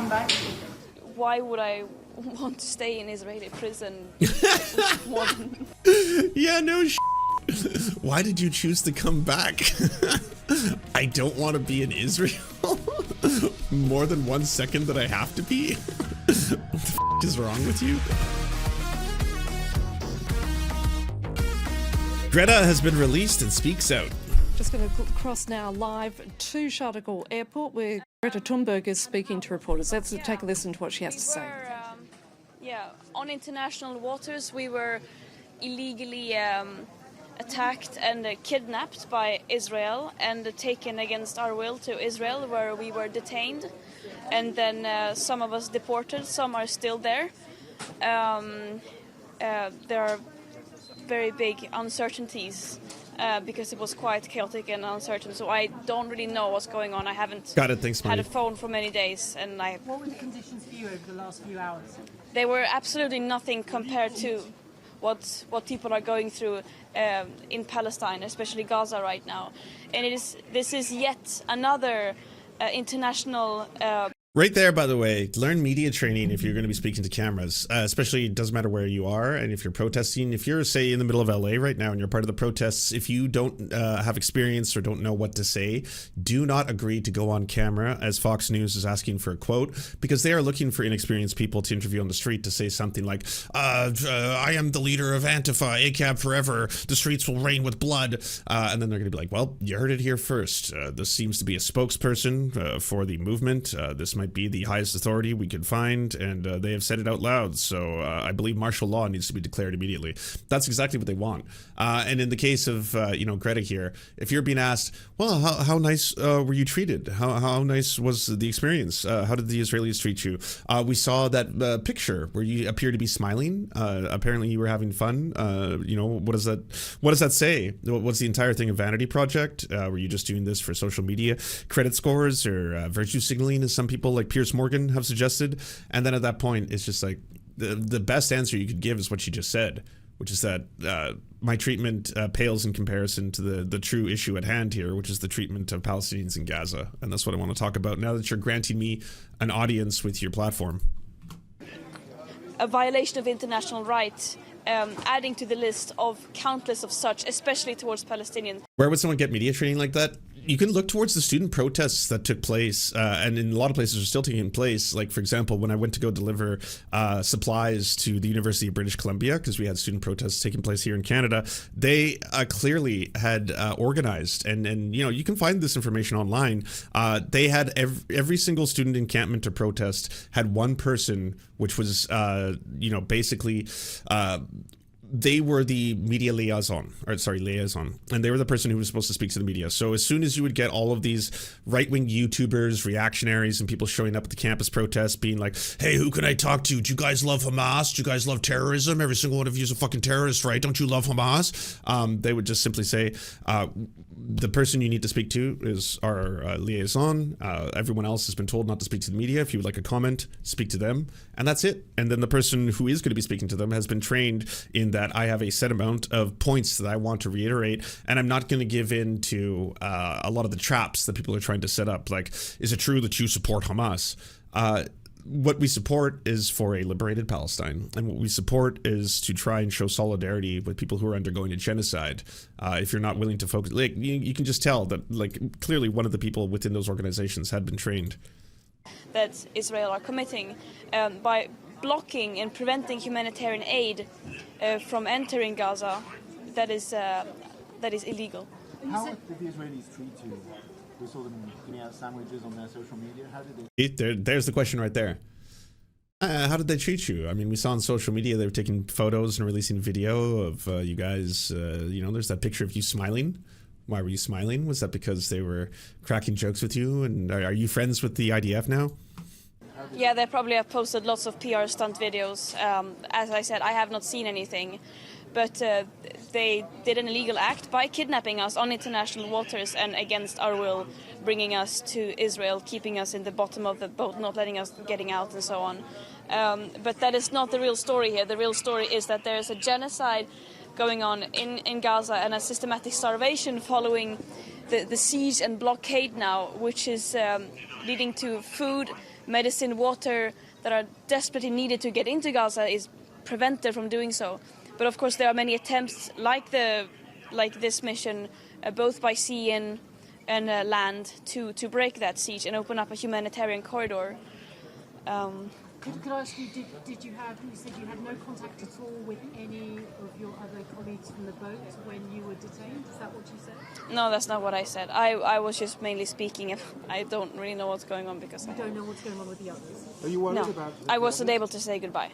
come back? Why would I want to stay in Israeli prison more than... Yeah, no Why did you choose to come back? I don't want to be in Israel. More than 1 second that I have to be? What the f is wrong with you? Greta has been released and speaks out. Just going to cross now live to Charles de Gaulle Airport, where Greta Thunberg is speaking to reporters. Let's take a listen to what she has to say. On international waters, we were illegally attacked and kidnapped by Israel and taken against our will to Israel, where we were detained. And then some of us deported, some are still there. There are very big uncertainties because it was quite chaotic and uncertain. So I don't really know what's going on. I haven't had a phone for many days. And What were the conditions for you over the last few hours? They were absolutely nothing compared to what people are going through in Palestine, especially Gaza right now. And this is yet another international... Right there, by the way, learn media training if you're going to be speaking to cameras, especially it doesn't matter where you are. And if you're protesting, if you're, say, in the middle of LA right now and you're part of the protests, if you don't have experience or don't know what to say, do not agree to go on camera as Fox News is asking for a quote, because they are looking for inexperienced people to interview on the street to say something like, I am the leader of Antifa, ACAB forever, the streets will rain with blood. And then they're going to be like, well, you heard it here first. This seems to be a spokesperson for the movement. This might be the highest authority we could find, and they have said it out loud, so I believe martial law needs to be declared immediately. That's exactly what they want. And in the case of Greta here, if you're being asked, well, how nice were you treated? How nice was the experience? How did the Israelis treat you? We saw that picture where you appear to be smiling. Apparently you were having fun. What does that say? Was the entire thing a vanity project? Were you just doing this for social media credit scores or virtue signaling, as some people like Piers Morgan have suggested? And then at that point, it's just like the best answer you could give is what you just said, which is that my treatment pales in comparison to the true issue at hand here, which is the treatment of Palestinians in Gaza. And that's what I want to talk about now that you're granting me an audience with your platform. A violation of international rights, adding to the list of countless of such, especially towards Palestinians. Where would someone get media training like that? You can look towards the student protests that took place, and in a lot of places are still taking place. Like, for example, when I went to go deliver supplies to the University of British Columbia, because we had student protests taking place here in Canada, they clearly had organized, and you can find this information online. They had every single student encampment or protest had one person, which was, basically... they were the media liaison, and they were the person who was supposed to speak to the media. So as soon as you would get all of these right-wing YouTubers, reactionaries, and people showing up at the campus protests being like, hey, who can I talk to? Do you guys love Hamas? Do you guys love terrorism? Every single one of you is a fucking terrorist, right? Don't you love Hamas? They would just simply say, the person you need to speak to is our liaison. Everyone else has been told not to speak to the media. If you would like a comment, speak to them. And that's it. And then the person who is going to be speaking to them has been trained in that I have a set amount of points that I want to reiterate, and I'm not going to give in to a lot of the traps that people are trying to set up. Like, is it true that you support Hamas? What we support is for a liberated Palestine, and what we support is to try and show solidarity with people who are undergoing a genocide. If you're not willing to focus, like, you can just tell that, like, clearly one of the people within those organizations had been trained. That Israel are committing by blocking and preventing humanitarian aid from entering Gaza, that is illegal. How did the Israelis treat you? We saw them giving out sandwiches on their social media. How did they? There's the question right there. How did they treat you? I mean, we saw on social media they were taking photos and releasing video of you guys. There's that picture of you smiling. Why were you smiling? Was that because they were cracking jokes with you? And are you friends with the IDF now? Yeah, they probably have posted lots of PR stunt videos. As I said, I have not seen anything. But they did an illegal act by kidnapping us on international waters and against our will, bringing us to Israel, keeping us in the bottom of the boat, not letting us getting out and so on. But that is not the real story here. The real story is that there is a genocide going on in Gaza and a systematic starvation following the siege and blockade now, which is leading to food, medicine, water that are desperately needed to get into Gaza is prevented from doing so. But of course there are many attempts like this mission, both by sea and land, to break that siege and open up a humanitarian corridor. Could I ask you, did you said you had no contact at all with any of your other colleagues from the boat when you were detained? Is that what you said? No, that's not what I said. I was just mainly speaking. I don't really know what's going on because you don't know what's going on with the others. Are you worried no, about? I wasn't able to say goodbye.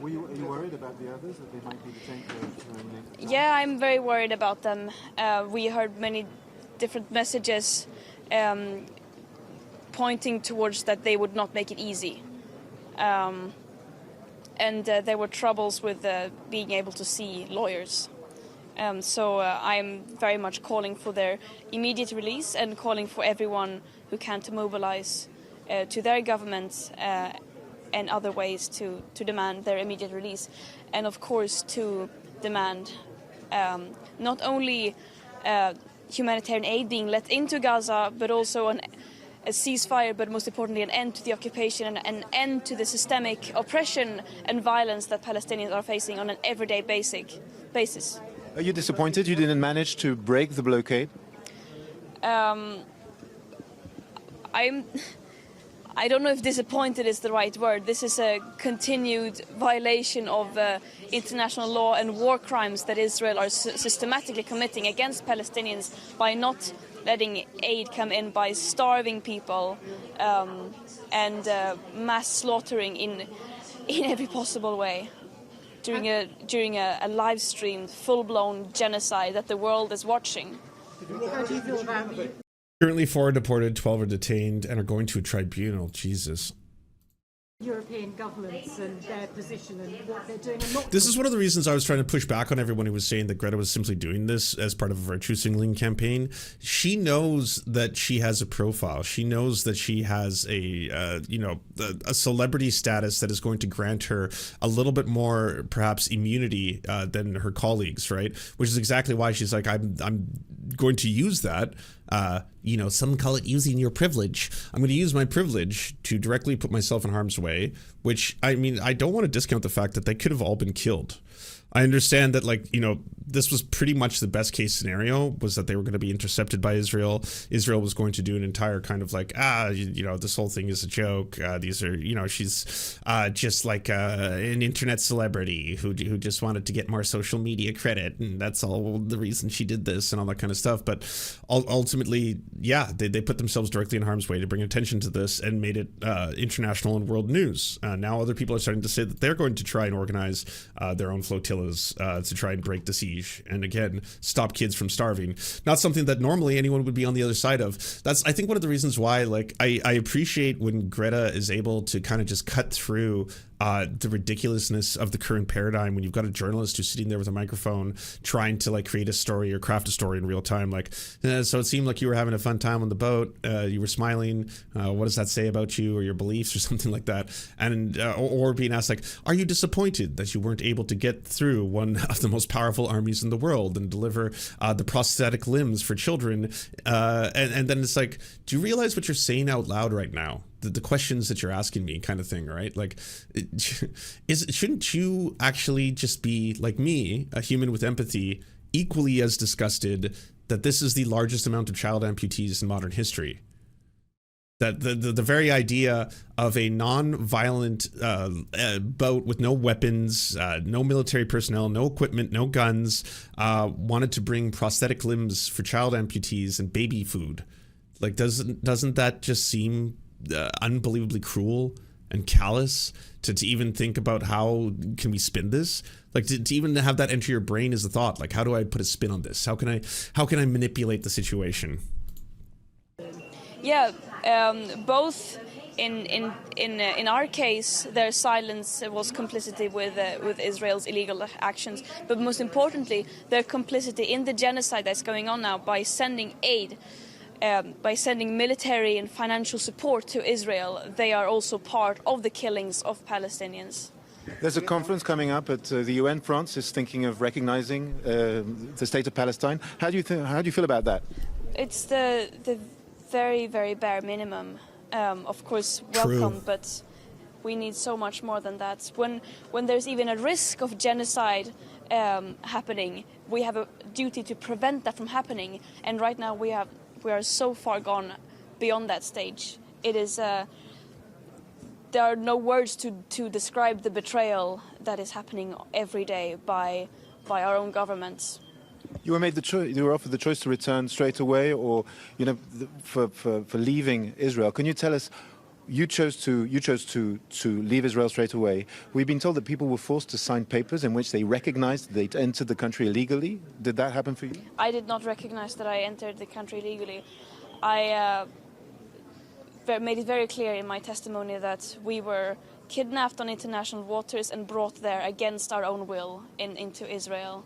Are you worried about the others, that they might be detained for? Yeah, I'm very worried about them. We heard many different messages pointing towards that they would not make it easy. And there were troubles with being able to see lawyers. So I'm very much calling for their immediate release and calling for everyone who can to mobilize to their governments and other ways to demand their immediate release. And of course to demand not only humanitarian aid being let into Gaza, but also a ceasefire, but most importantly an end to the occupation and an end to the systemic oppression and violence that Palestinians are facing on an everyday basis. Are you disappointed you didn't manage to break the blockade? I don't know if disappointed is the right word. This is a continued violation of international law and war crimes that Israel are systematically committing against Palestinians by not letting aid come in, by starving people and mass slaughtering in every possible way during a live-streamed, full-blown genocide that the world is watching. How do you feel about the Currently 4 are deported, 12 are detained, and are going to a tribunal. Jesus. European governments and their position and what they're doing? And not This is one of the reasons I was trying to push back on everyone who was saying that Greta was simply doing this as part of a virtue signaling campaign. She knows that she has a profile. She knows that she has a celebrity status that is going to grant her a little bit more, perhaps, immunity than her colleagues, right? Which is exactly why she's like, I'm going to use that. Some call it using your privilege. I'm going to use my privilege to directly put myself in harm's way, which, I mean, I don't want to discount the fact that they could have all been killed. I understand that, this was pretty much the best case scenario, was that they were going to be intercepted by Israel. Israel was going to do an entire kind of this whole thing is a joke. These are, she's just like an internet celebrity who just wanted to get more social media credit. And that's all the reason she did this and all that kind of stuff. But ultimately, yeah, they put themselves directly in harm's way to bring attention to this and made it international and world news. Now other people are starting to say that they're going to try and organize their own flotillas to try and break the siege and again stop kids from starving. Not something that normally anyone would be on the other side of. That's, I think, one of the reasons why I appreciate when Greta is able to kind of just cut through the ridiculousness of the current paradigm when you've got a journalist who's sitting there with a microphone trying to create a story or craft a story in real time. So it seemed like you were having a fun time on the boat. You were smiling. What does that say about you or your beliefs or something like that? And or being asked are you disappointed that you weren't able to get through one of the most powerful armies in the world and deliver the prosthetic limbs for children? And then it's do you realize what you're saying out loud right now? The questions that you're asking me, kind of thing, right? Shouldn't you actually just be like me, a human with empathy, equally as disgusted that this is the largest amount of child amputees in modern history? That the very idea of a non-violent boat with no weapons, no military personnel, no equipment, no guns, wanted to bring prosthetic limbs for child amputees and baby food. Doesn't that just seem unbelievably cruel and callous to even think about how can we spin this? To even have that enter your brain as a thought, how do I put a spin on this? How can I manipulate the situation? Yeah, both in our case, their silence was complicity with Israel's illegal actions, but most importantly, their complicity in the genocide that's going on now by sending aid. By sending military and financial support to Israel, they are also part of the killings of Palestinians. There's a conference coming up at the UN. France is thinking of recognizing the state of Palestine. How do you feel about that? It's the very, very bare minimum. Of course, welcome, but we need so much more than that. When there's even a risk of genocide happening, we have a duty to prevent that from happening. And right now we are so far gone beyond that stage. It is there are no words to describe the betrayal that is happening every day by our own governments. You were made the choice. You were offered the choice to return straight away, or for leaving Israel. Can you tell us? You chose to leave Israel straight away. We've been told that people were forced to sign papers in which they recognized they'd entered the country illegally. Did that happen for you? I did not recognize that I entered the country illegally. I made it very clear in my testimony that we were kidnapped on international waters and brought there against our own will into Israel.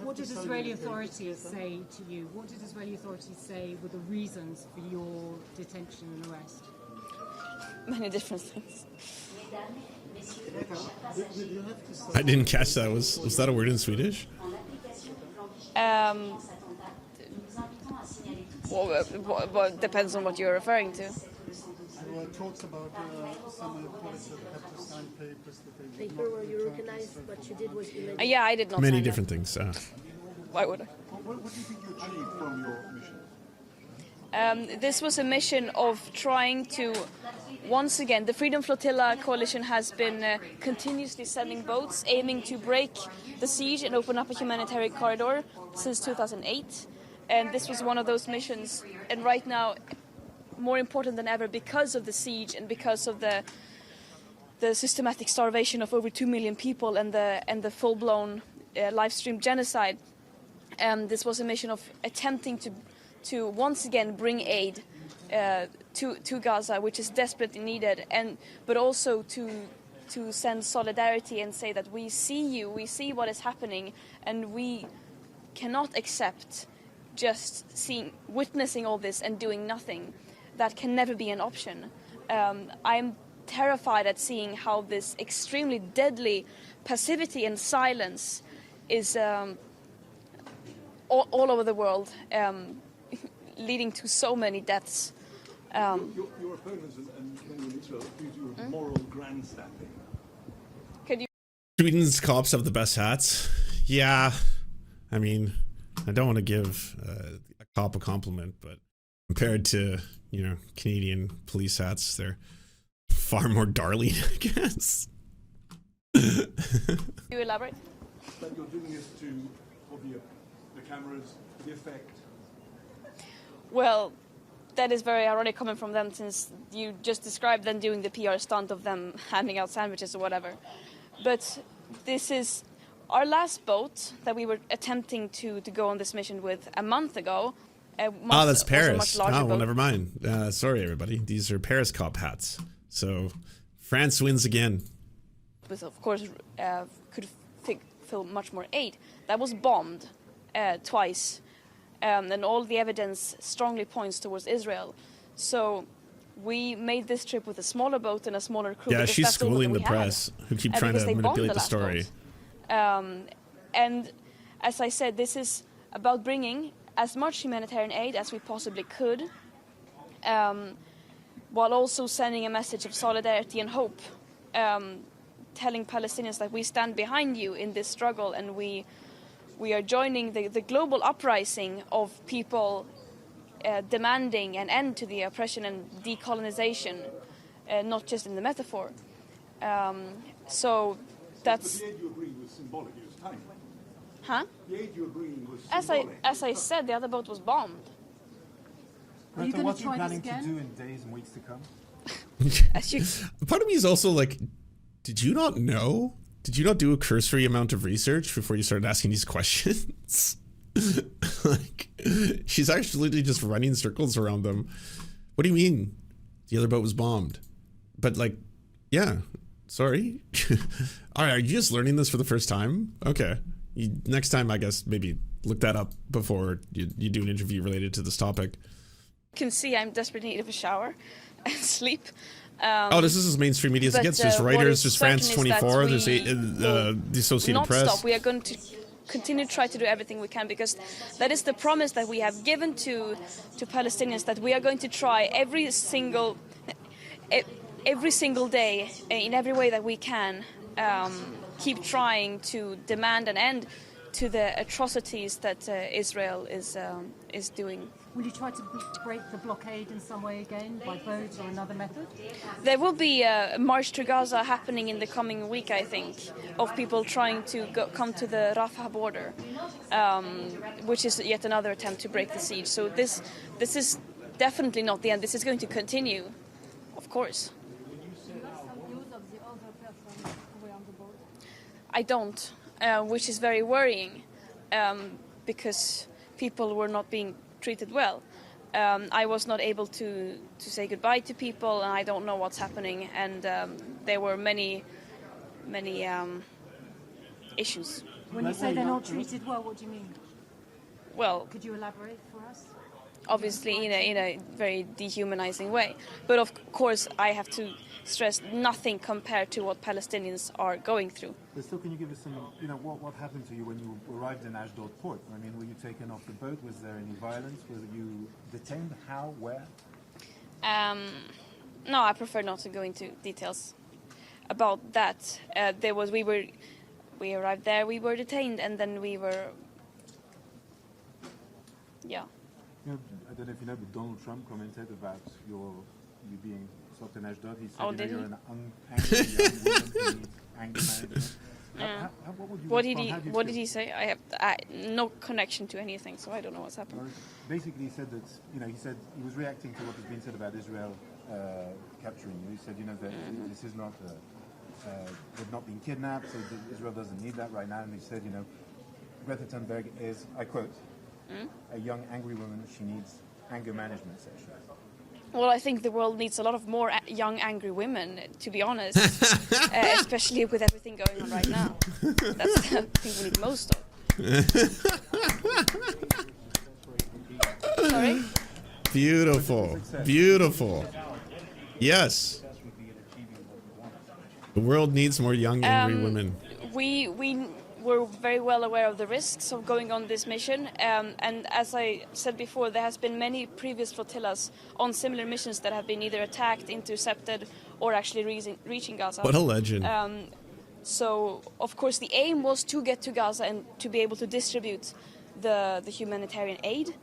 What did Israeli authorities say to you? What did Israeli authorities say were the reasons for your detention and arrest? Many different things. I didn't catch that. Was that a word in Swedish? Well, depends on what you're referring to. Well, it talks about some employees that have to sign papers that they Paper where you recognized what you did was illegal. Yeah, I did not. Many sign different that. things. Why would I? What do you think you achieved from your mission? This was a mission of trying to, once again, the Freedom Flotilla Coalition has been continuously sending boats aiming to break the siege and open up a humanitarian corridor since 2008. And this was one of those missions. And right now, more important than ever, because of the siege and because of the systematic starvation of over 2 million people and the full-blown live-stream genocide, this was a mission of attempting to once again bring aid to Gaza, which is desperately needed, but also to send solidarity and say that we see you, we see what is happening, and we cannot accept just witnessing all this and doing nothing. That can never be an option. I'm terrified at seeing how this extremely deadly passivity and silence is all over the world, leading to so many deaths. Your opponents and many in Israel accuse you of moral grandstanding. Sweden's cops have the best hats. Yeah, I mean, I don't want to give a cop a compliment, but compared to, Canadian police hats, they're far more darling, I guess. Can you elaborate? That you're doing this for the cameras, the effect. Well, that is very ironic coming from them, since you just described them doing the PR stunt of them handing out sandwiches or whatever. But this is our last boat that we were attempting to go on this mission with a month ago. That's Paris. Much larger well, boat. never mind. Sorry, everybody. These are Paris cop hats. So France wins again. With, of course, could fill much more aid. That was bombed twice. And all the evidence strongly points towards Israel. So we made this trip with a smaller boat and a smaller crew. Yeah, she's schooling the press who keep trying to manipulate the story. And as I said, this is about bringing as much humanitarian aid as we possibly could, while also sending a message of solidarity and hope, telling Palestinians that we stand behind you in this struggle, and we are joining the global uprising of people demanding an end to the oppression and decolonization, not just in the metaphor. So that's... But the aid you agreed was symbolic, it was tiny. Huh? The aid you agreed was symbolic. As I said, the other boat was bombed. Are you Greta, going what to are you try this planning to again? do in days and weeks to come? As you... Part of me is also like, did you not know? Did you not do a cursory amount of research before you started asking these questions? Like, she's actually just running circles around them. What do you mean? The other boat was bombed. But like, yeah, sorry. All right, are you just learning this for the first time? Okay. Next time, I guess, maybe look that up before you do an interview related to this topic. You can see I'm desperately in need of a shower and sleep. This is as mainstream media as it gets. There's what Reuters, is there's certain France is 24, that there's we the Associated not Press. stop. We are going to continue to try to do everything we can, because that is the promise that we have given to Palestinians, that we are going to try every single day in every way that we can, keep trying to demand an end to the atrocities that Israel is doing. Will you try to break the blockade in some way again, by boat or another method? There will be a march to Gaza happening in the coming week, I think, of people trying to come to the Rafah border, which is yet another attempt to break the siege. So this is definitely not the end. This is going to continue, of course. I don't, which is very worrying, because people were not being treated well. I was not able to say goodbye to people, and I don't know what's happening. And there were many issues. When you say they're not treated well, what do you mean? Well, could you elaborate for us? Obviously, in a very dehumanizing way. But of course, I have to stress nothing compared to what Palestinians are going through. But still, can you give us some, what happened to you when you arrived in Ashdod port? I mean, were you taken off the boat? Was there any violence? Were you detained? How? Where? No, I prefer not to go into details about that. We arrived there, we were detained, and then we were, yeah. I don't know if you know, but Donald Trump commented about you being stopped in Ashdod. He said you're an angry young woman who needs anger management. What did he say? I have no connection to anything, so I don't know what's happened. Well, basically, he said that he said he was reacting to what has been said about Israel capturing you. He said that this is not they've not been kidnapped, so Israel doesn't need that right now. And he said Greta Thunberg is, I quote, a young angry woman. She needs anger management sessions. Well, I think the world needs a lot of more young, angry women, to be honest, especially with everything going on right now. That's the thing we need most of. Sorry? Beautiful. Yes. The world needs more young, angry women. We were very well aware of the risks of going on this mission, and as I said before, there has been many previous flotillas on similar missions that have been either attacked, intercepted, or actually reaching Gaza. What a legend. So, of course, the aim was to get to Gaza and to be able to distribute the humanitarian aid.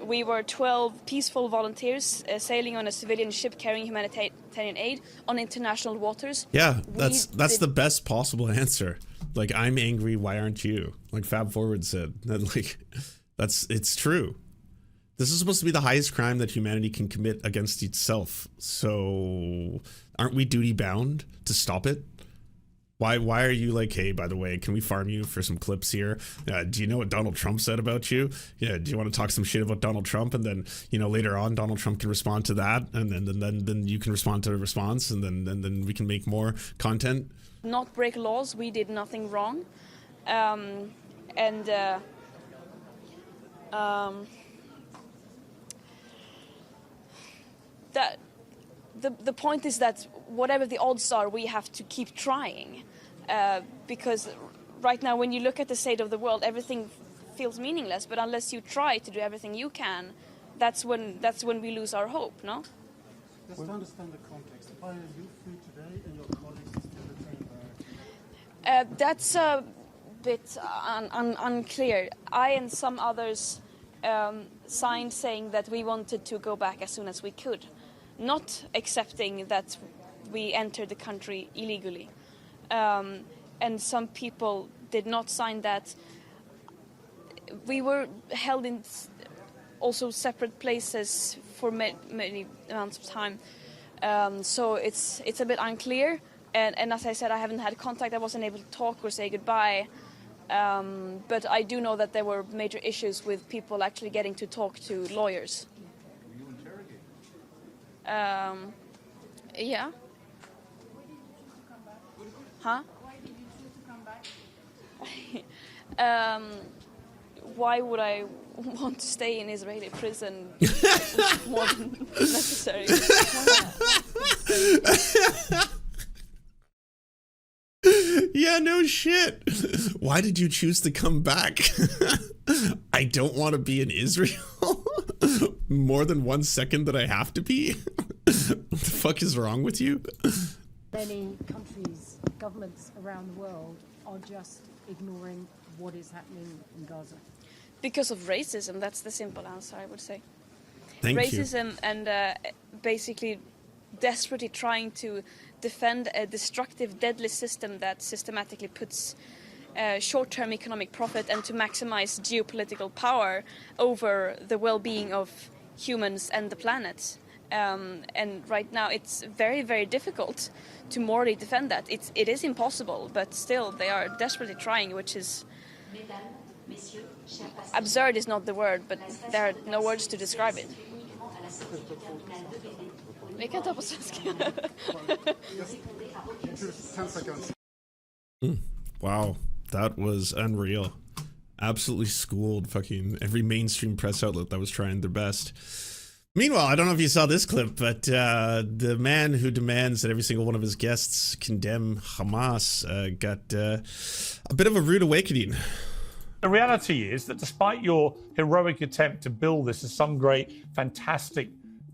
We were 12 peaceful volunteers sailing on a civilian ship carrying humanitarian aid on international waters. Yeah, that's the best possible answer. Like, I'm angry, why aren't you? Like Fab Forward said. It's true. This is supposed to be the highest crime that humanity can commit against itself. So aren't we duty bound to stop it? Why are you like, hey, by the way, can we farm you for some clips here? Do you know what Donald Trump said about you? Yeah, do you want to talk some shit about Donald Trump? And then, later on, Donald Trump can respond to that, and then you can respond to the response, and then we can make more content. Not break laws. We did nothing wrong, that the point is that whatever the odds are, we have to keep trying, because right now, when you look at the state of the world, everything feels meaningless. But unless you try to do everything you can, that's when we lose our hope. No. Just to understand the context, why are you free today and your colleagues still detained? That's a bit unclear. I and some others signed saying that we wanted to go back as soon as we could, not accepting that we entered the country illegally. And some people did not sign that. We were held in also separate places for many amounts of time. So it's a bit unclear. And as I said, I haven't had contact. I wasn't able to talk or say goodbye. But I do know that there were major issues with people actually getting to talk to lawyers. Were you interrogated? Yeah. Huh? Why did you choose to come back? Why would I want to stay in Israeli prison more than necessary? Yeah, no shit. shit. Why did you choose to come back? I don't want to be in Israel more than 1 second that I have to be. What the fuck is wrong with you? Many countries, governments around the world are just ignoring what is happening in Gaza. Because of racism, that's the simple answer, I would say. Thank Racism you. and basically desperately trying to defend a destructive, deadly system that systematically puts short-term economic profit and to maximize geopolitical power over the well-being of humans and the planet. And right now it's very, very difficult to morally defend that. It is impossible, but still they are desperately trying, which is... Absurd is not the word, but there are no words to describe it. Vi kan ta på svenska. 10 seconds. Wow, that was unreal. Absolutely schooled fucking every mainstream press outlet that was trying their best. Meanwhile, I don't know if you saw this clip, but the man who demands that every single one of his guests condemn Hamas got a bit of a rude awakening. The reality is that despite your heroic attempt to bill this as some great, fantastic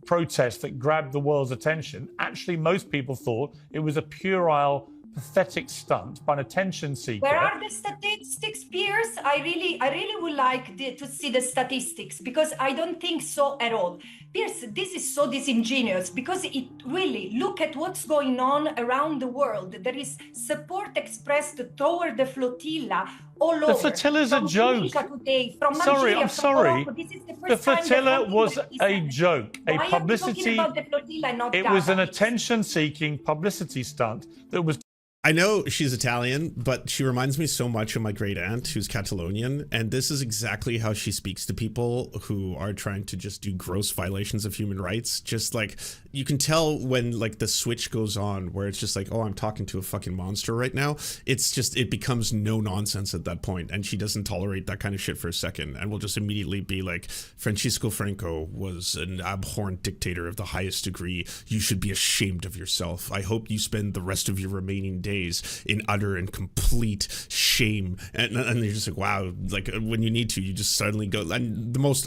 protest that grabbed the world's attention, actually most people thought it was a puerile, pathetic stunt by an attention seeker. Where are the statistics, Piers? I really would like to see the statistics, because I don't think so at all. Piers, this is so disingenuous, because it really, look at what's going on around the world. There is support expressed toward the flotilla all over. The flotilla's a joke. Today, from Sorry, Algeria, I'm from sorry. Morocco. This is the The first time flotilla the was flotilla a is joke, a Why are we publicity. talking about the flotilla, not It was an Gaza? attention-seeking publicity stunt that was. I know she's Italian, but she reminds me so much of my great aunt, who's Catalonian, and this is exactly how she speaks to people who are trying to just do gross violations of human rights. Just like, you can tell when like the switch goes on, where it's just like, oh, I'm talking to a fucking monster right now. It's just, it becomes no nonsense at that point, and she doesn't tolerate that kind of shit for a second, and will just immediately be like, Francisco Franco was an abhorrent dictator of the highest degree. You should be ashamed of yourself. I hope you spend the rest of your remaining days in utter and complete shame. And you're just like, wow, like when you need to, you just suddenly go, and the most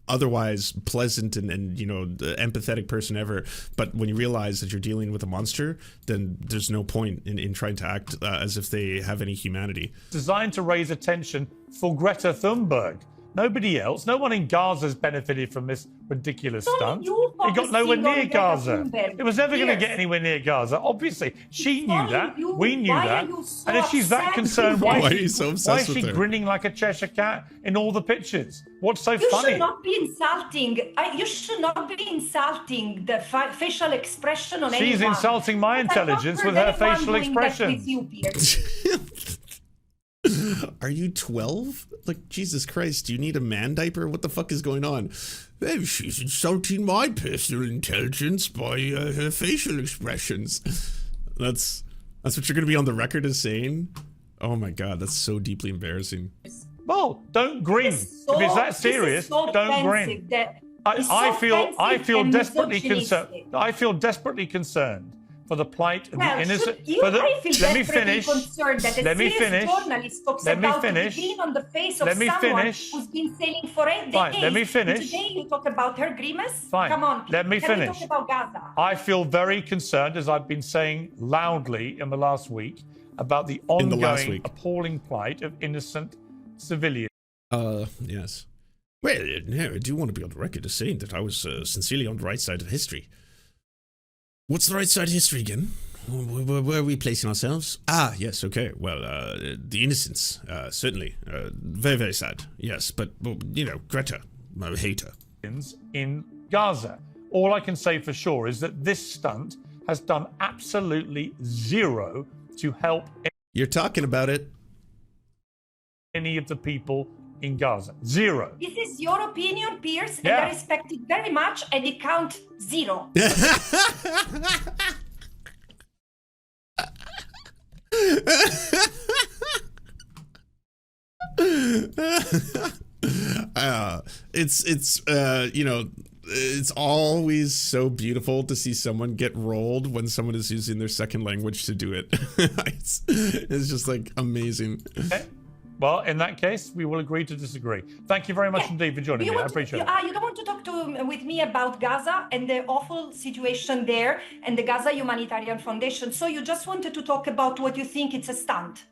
otherwise pleasant and you know, empathetic person ever, but when you realize that you're dealing with a monster, then there's no point in trying to act as if they have any humanity. Designed to raise attention for Greta Thunberg. Nobody else, no one in Gaza has benefited from this ridiculous stunt. It got nowhere near Gaza. It was never going to get anywhere near Gaza. Obviously, she knew that. We knew that. And if she's that concerned, why are you so obsessed why is with she her? grinning like a Cheshire cat in all the pictures? What's so You funny? should not be insulting. You should not be insulting the facial expression on anyone. She's insulting my intelligence with her facial expressions. Are you 12? Like, Jesus Christ, do you need a man diaper? What the fuck is going on? Hey, she's insulting my personal intelligence by her facial expressions. That's what you're going to be on the record as saying? Oh my god, that's so deeply embarrassing. Well, don't grin. If it's that serious, don't grin. I feel desperately concerned. I feel desperately concerned for the plight of the innocent. Let me finish. Let me finish. Let me finish. Let me finish. Who's been sailing for 8 days. Fine, let me finish. Today you talk about her grimace. Fine. Come on. Let me Can we finish. talk about Gaza? I feel very concerned, as I've been saying loudly in the last week, about the ongoing appalling plight of innocent civilians. Yes. Well, no, I do want to be on the record as saying that I was sincerely on the right side of history. What's the right side of history again? Where are we placing ourselves? Ah, yes, okay. Well, the innocents, certainly. Very, very sad. Yes, but, you know, Greta, I hate her. In Gaza. All I can say for sure is that this stunt has done absolutely zero to help You're talking about it. Any of the people in Gaza. Zero. This is your opinion, Piers, and Yeah. I respect it very much, and it counts 0. It's you know, it's always so beautiful to see someone get rolled when someone is using their second language to do it. It's just like amazing. Okay. Well, in that case, we will agree to disagree. Thank you very much indeed for joining me. I appreciate it. You don't want to talk with me about Gaza and the awful situation there and the Gaza Humanitarian Foundation. So you just wanted to talk about what you think it's a stunt.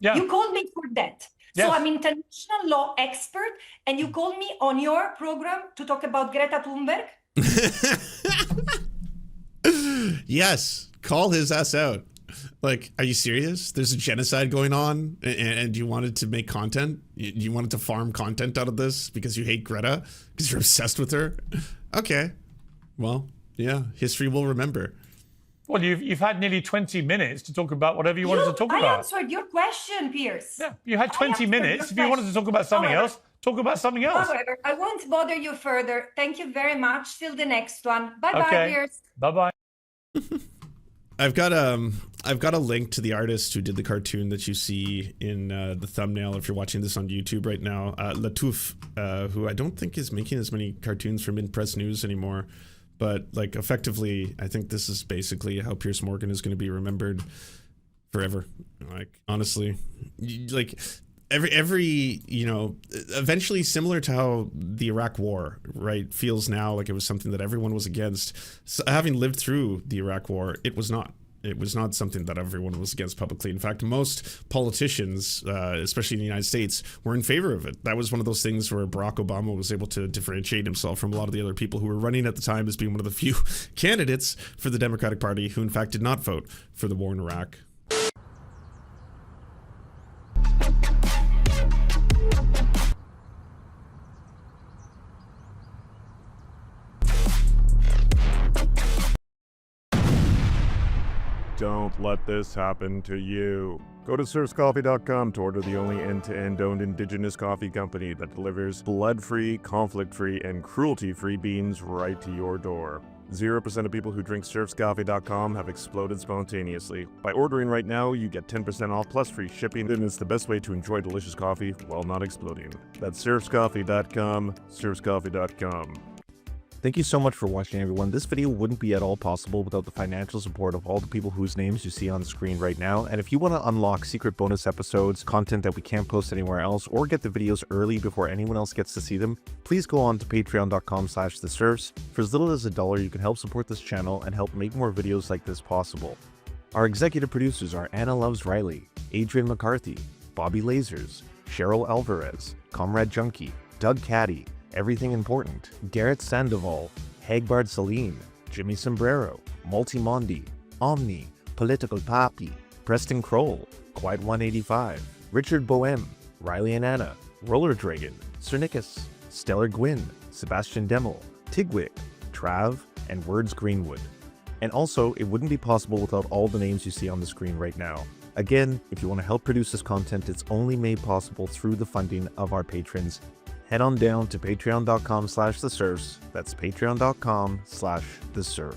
Yeah. You called me for that. Yes. So I'm international law expert, and you called me on your program to talk about Greta Thunberg? Yes, call his ass out. Like, are you serious? There's a genocide going on, and you wanted to make content? You wanted to farm content out of this because you hate Greta? Because you're obsessed with her? Okay. Well, yeah, history will remember. Well, you've had nearly 20 minutes to talk about whatever you wanted to talk about. I answered your question, Piers. Yeah, you had 20 minutes. If you wanted to talk about something else, talk about something else. However, I won't bother you further. Thank you very much. Till the next one. Bye-bye, Piers. Bye-bye. I've got a link to the artist who did the cartoon that you see in the thumbnail if you're watching this on YouTube right now. Latouf, who I don't think is making as many cartoons for Mid-Press News anymore. But like effectively, I think this is basically how Piers Morgan is going to be remembered forever. Like honestly, like every you know, eventually similar to how the Iraq War, right, feels now like it was something that everyone was against. So having lived through the Iraq War, it was not. It was not something that everyone was against publicly. In fact, most politicians, especially in the United States, were in favor of it. That was one of those things where Barack Obama was able to differentiate himself from a lot of the other people who were running at the time as being one of the few candidates for the Democratic Party who in fact did not vote for the war in Iraq. Don't let this happen to you. Go to serfscoffee.com to order the only end-to-end owned indigenous coffee company that delivers blood-free, conflict-free, and cruelty-free beans right to your door. 0% of people who drink serfscoffee.com have exploded spontaneously. By ordering right now, you get 10% off plus free shipping, and it's the best way to enjoy delicious coffee while not exploding. That's serfscoffee.com, serfscoffee.com. Thank you so much for watching, everyone. This video wouldn't be at all possible without the financial support of all the people whose names you see on the screen right now. And if you want to unlock secret bonus episodes, content that we can't post anywhere else, or get the videos early before anyone else gets to see them, please go on to patreon.com/theserfs. For as little as $1, you can help support this channel and help make more videos like this possible. Our executive producers are Anna Loves Riley, Adrian McCarthy, Bobby Lasers, Cheryl Alvarez, Comrade Junkie, Doug Caddy, Everything Important, Garrett Sandoval, Hagbard Salim, Jimmy Sombrero, Multimondi, Omni, Political Papi, Preston Kroll, Quiet 185, Richard Boehm, Riley and Anna, Roller Dragon, Cernicus, Stellar Gwyn, Sebastian Demel, Tigwig, Trav, and Words Greenwood. And also, it wouldn't be possible without all the names you see on the screen right now. Again, if you want to help produce this content, it's only made possible through the funding of our patrons. Head on down to patreon.com/theserfs. That's patreon.com/theserfs.